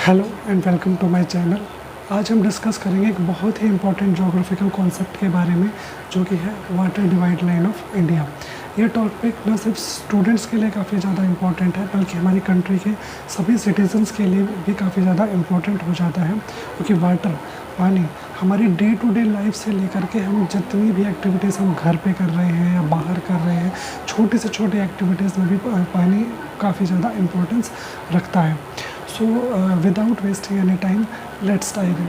Hello and welcome to my channel. आज हम discuss करेंगे एक बहुत ही इम्पॉर्टेंट जोग्राफिकल कॉन्सेप्ट के बारे में, जो कि है water divide line of India. ये टॉपिक न सिर्फ स्टूडेंट्स के लिए काफ़ी ज़्यादा इम्पॉर्टेंट है, बल्कि हमारी कंट्री के सभी सिटीजन्स के लिए भी काफ़ी ज़्यादा इम्पॉर्टेंट हो जाता है, क्योंकि वाटर पानी हमारी डे टू डे लाइफ से लेकर के हम जितनी भी एक्टिविटीज़ हम घर पे कर रहे हैं या बाहर कर रहे हैं, छोटी से छोटी एक्टिविटीज़ में भी पानी काफ़ी ज़्यादा इम्पोर्टेंस रखता है। So without wasting any time, let's dive in.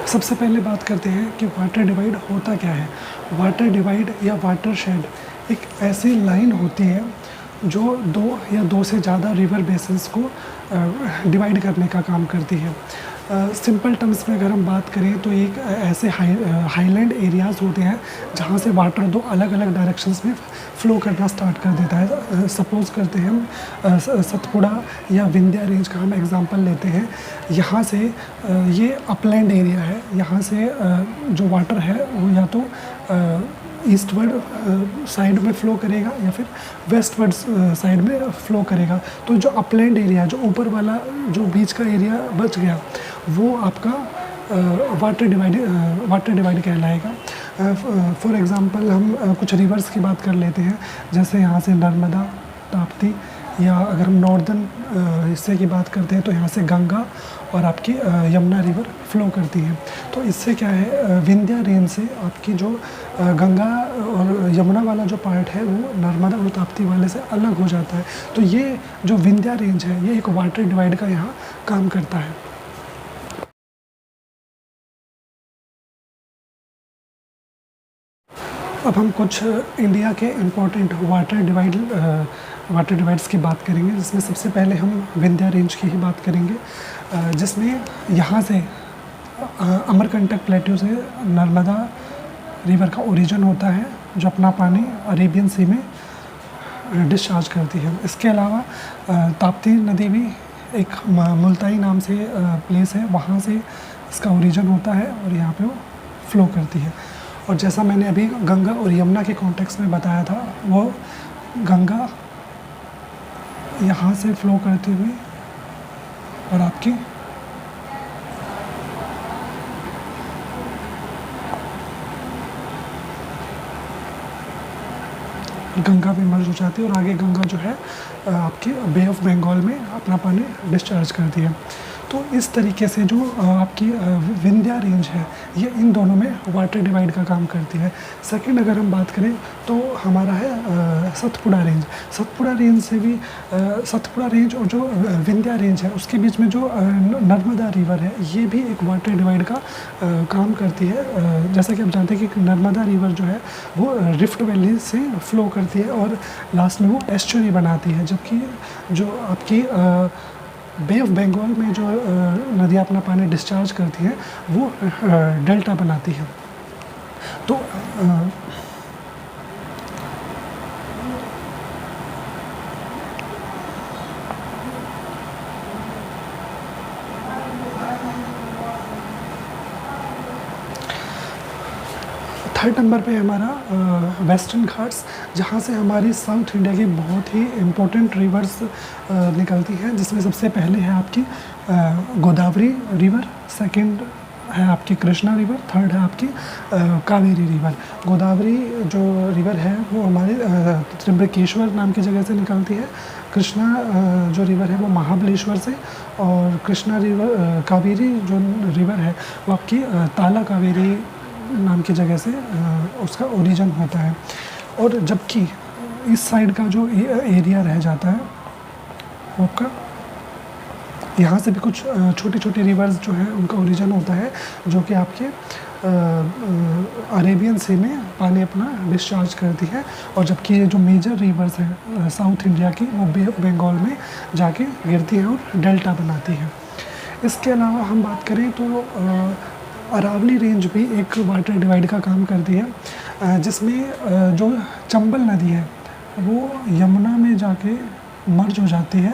सबसे पहले बात करते हैं कि वाटर डिवाइड होता क्या है। वाटर डिवाइड या वाटर शेड एक ऐसी लाइन होती है जो दो से ज़्यादा रिवर बेसिन्स को डिवाइड करने का काम करती है। सिंपल टर्म्स में अगर हम बात करें तो एक ऐसे हाईलैंड एरियाज़ होते हैं जहाँ से वाटर दो अलग अलग डायरेक्शंस में फ़्लो करना स्टार्ट कर देता है। सपोज़ करते हैं हम सतपुड़ा या विंध्या रेंज का हम एग्जांपल लेते हैं। यहाँ से ये अपलैंड एरिया है, यहाँ से जो वाटर है वो या तो ईस्टवर्ड साइड में फ़्लो करेगा या फिर वेस्टवर्ड साइड में फ़्लो करेगा। तो जो अपलैंड एरिया, जो ऊपर वाला जो बीच का एरिया बच गया, वो आपका वाटर डिवाइड कहलाएगा। फॉर एग्ज़ाम्पल हम कुछ रिवर्स की बात कर लेते हैं, जैसे यहाँ से नर्मदा, ताप्ती, या अगर हम नॉर्दर्न हिस्से की बात करते हैं तो यहाँ से गंगा और आपकी यमुना रिवर फ़्लो करती है। तो इससे क्या है, विंध्या रेंज से आपकी जो गंगा और यमुना वाला जो पार्ट है वो नर्मदा और ताप्ती वाले से अलग हो जाता है। तो ये जो विंध्या रेंज है ये एक वाटर डिवाइड का यहाँ काम करता है। अब हम कुछ इंडिया के इम्पोर्टेंट वाटर डिवाइड्स की बात करेंगे, जिसमें सबसे पहले हम विंध्या रेंज की ही बात करेंगे, जिसमें यहाँ से अमरकंटक प्लेट्यू से नर्मदा रिवर का ओरिजिन होता है, जो अपना पानी अरेबियन सी में डिस्चार्ज करती है। इसके अलावा ताप्ती नदी भी एक मुल्ताई नाम से प्लेस है, वहाँ से इसका ओरिजिन होता है और यहाँ पे वो फ़्लो करती है। और जैसा मैंने अभी गंगा और यमुना के कॉन्टेक्स्ट में बताया था, वो गंगा यहाँ से फ़्लो करती हुई और आपकी गंगा में मर्ज हो जाती है और आगे गंगा जो है आपकी बे ऑफ बंगाल में अपना पानी डिस्चार्ज करती है। तो इस तरीके से जो आपकी विंध्या रेंज है ये इन दोनों में वाटर डिवाइड का काम करती है। सेकंड अगर हम बात करें तो हमारा है सतपुड़ा रेंज। सतपुड़ा रेंज से भी सतपुड़ा रेंज और जो विंध्या रेंज है उसके बीच में जो नर्मदा रिवर है ये भी एक वाटर डिवाइड का काम करती है। जैसा कि आप जानते हैं कि नर्मदा रिवर जो है वो रिफ्ट वैली से फ़्लो करती है और लास्ट में वो एस्चुरी बनाती है, जबकि जो आपकी बे ऑफ बंगाल में जो नदियाँ अपना पानी डिस्चार्ज करती हैं वो डेल्टा बनाती है। तो थर्ड नंबर पे हमारा वेस्टर्न घाट्स, जहाँ से हमारी साउथ इंडिया की बहुत ही इम्पोर्टेंट रिवर्स निकलती हैं, जिसमें सबसे पहले है आपकी गोदावरी रिवर, सेकंड है आपकी कृष्णा रिवर, थर्ड है आपकी कावेरी रिवर। गोदावरी जो रिवर है वो हमारे त्र्यंबकेश्वर नाम की जगह से निकलती है। कृष्णा जो रिवर है वो महाबलेश्वर से, और कृष्णा रिवर कावेरी जो रिवर है वो आपकी ताला कावेरी नाम की जगह से उसका ओरिजिन होता है। और जबकि इस साइड का जो एरिया रह जाता है वो आपका यहाँ से भी कुछ छोटी छोटी रिवर्स जो है उनका ओरिजिन होता है, जो कि आपके अरेबियन सी में पानी अपना डिस्चार्ज करती है। और जबकि ये जो मेजर रिवर्स हैं साउथ इंडिया की वो बे ऑफ बंगाल में जाके गिरती है और डेल्टा बनाती है। इसके अलावा हम बात करें तो अरावली रेंज भी एक वाटर डिवाइड का काम करती है, जिसमें जो चंबल नदी है वो यमुना में जाके मर्ज हो जाती है।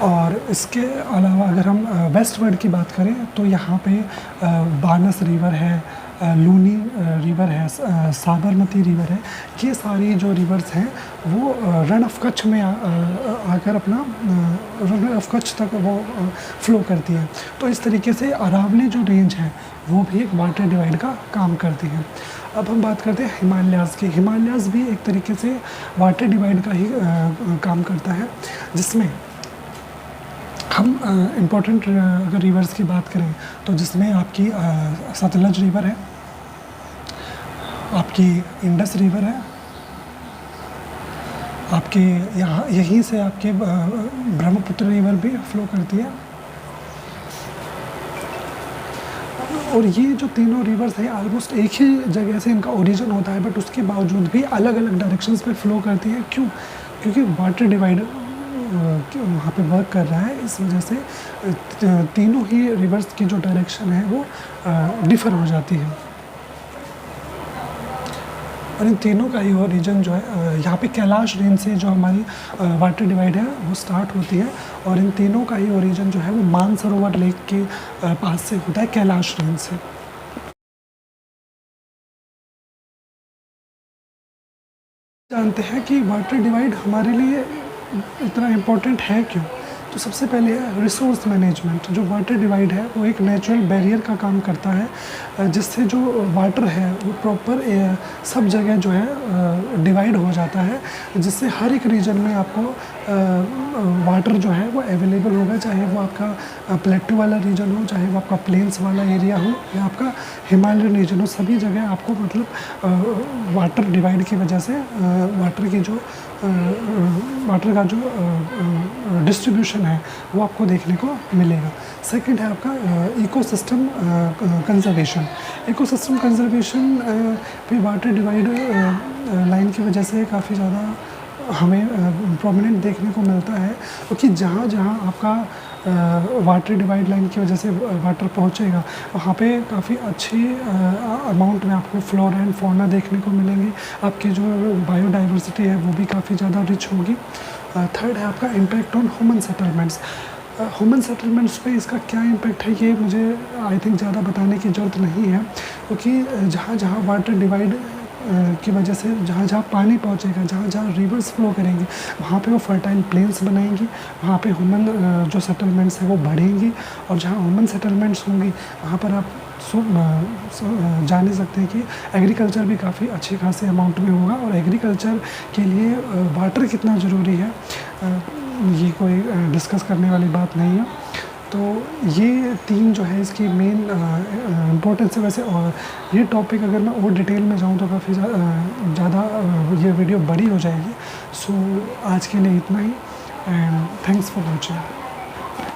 और इसके अलावा अगर हम वेस्ट वर्ड की बात करें तो यहाँ पे बानस रिवर है, लूनी रिवर है, साबरमती रिवर है, ये सारी जो रिवर्स हैं वो रन ऑफ कच्छ में आकर अपना रन ऑफ कच्छ तक वो फ्लो करती है। तो इस तरीके से अरावली जो रेंज है वो भी एक वाटर डिवाइड का काम करती है। अब हम बात करते हैं हिमालयाज़ की। हिमालयाज़ भी एक तरीके से वाटर डिवाइड का ही काम करता है, जिसमें हम इम्पोर्टेंट अगर रिवर्स की बात करें तो जिसमें आपकी सतलज रिवर है, आपकी इंडस रिवर है, आपके यहाँ यहीं से आपके ब्रह्मपुत्र रिवर भी फ्लो करती है। और ये जो तीनों रिवर्स हैं ऑलमोस्ट एक ही जगह से इनका ओरिजिन होता है, बट उसके बावजूद भी अलग अलग डायरेक्शंस पे फ्लो करती है। क्यों? क्योंकि वाटर डिवाइड वहाँ पे वर्क कर रहा है, इस वजह से तीनों ही रिवर्स की जो डायरेक्शन है वो डिफ़र हो जाती है। और इन तीनों का ही ओरिजिन जो है यहाँ पे कैलाश रेंज से जो हमारी वाटर डिवाइड है वो स्टार्ट होती है, और इन तीनों का ही ओरिजिन जो है वो मानसरोवर लेक के पास से होता है, कैलाश रेंज से। जानते हैं कि वाटर डिवाइड हमारे लिए इतना इम्पोर्टेंट है क्यों? तो सबसे पहले है रिसोर्स मैनेजमेंट। जो वाटर डिवाइड है वो एक नेचुरल बैरियर का काम करता है, जिससे जो वाटर है वो प्रॉपर सब जगह जो है डिवाइड हो जाता है, जिससे हर एक रीजन में आपको वाटर जो है वो अवेलेबल होगा, चाहे वो आपका प्लेटू वाला रीजन हो, चाहे वो आपका प्लेन्स वाला एरिया हो, या आपका हिमालयन रीजन हो। सभी जगह आपको मतलब वाटर डिवाइड की वजह से वाटर का जो डिस्ट्रीब्यूशन है वो आपको देखने को मिलेगा। सेकंड है आपका इकोसिस्टम कंजर्वेशन। इकोसिस्टम कंजर्वेशन भी वाटर डिवाइड लाइन की वजह से काफ़ी ज़्यादा हमें प्रोमिनेंट देखने को मिलता है, क्योंकि जहाँ जहाँ आपका वाटर डिवाइड लाइन की वजह से वाटर पहुँचेगा वहाँ पे काफ़ी अच्छी अमाउंट में आपको फ्लोरा एंड फौना देखने को मिलेंगी। आपकी जो बायोडाइवर्सिटी है वो भी काफ़ी ज़्यादा रिच होगी। थर्ड है आपका impact on human settlements. Human settlements पे इसका क्या इम्पैक्ट है ये मुझे आई थिंक ज़्यादा बताने की ज़रूरत नहीं है, क्योंकि जहाँ जहाँ वाटर डिवाइड की वजह से जहाँ जहाँ पानी पहुँचेगा, जहाँ जहाँ रिवर्स फ्लो करेंगी, वहाँ पे वो फर्टाइल प्लेन्स बनाएंगी, वहाँ पे ह्यूमन जो सेटलमेंट्स हैं वो बढ़ेंगी, और जहाँ ह्यूमन सेटलमेंट्स होंगी वहाँ पर आप जान ही सकते हैं कि एग्रीकल्चर भी काफ़ी अच्छी खासी अमाउंट में होगा। और एग्रीकल्चर के लिए वाटर कितना ज़रूरी है ये कोई डिस्कस करने वाली बात नहीं है। तो ये तीन जो है इसकी मेन इम्पोर्टेंस है। वैसे और ये टॉपिक अगर मैं और डिटेल में जाऊँ तो काफ़ी ज़्यादा ये वीडियो बड़ी हो जाएगी। सो आज के लिए इतना ही, एंड थैंक्स फॉर वॉचिंग।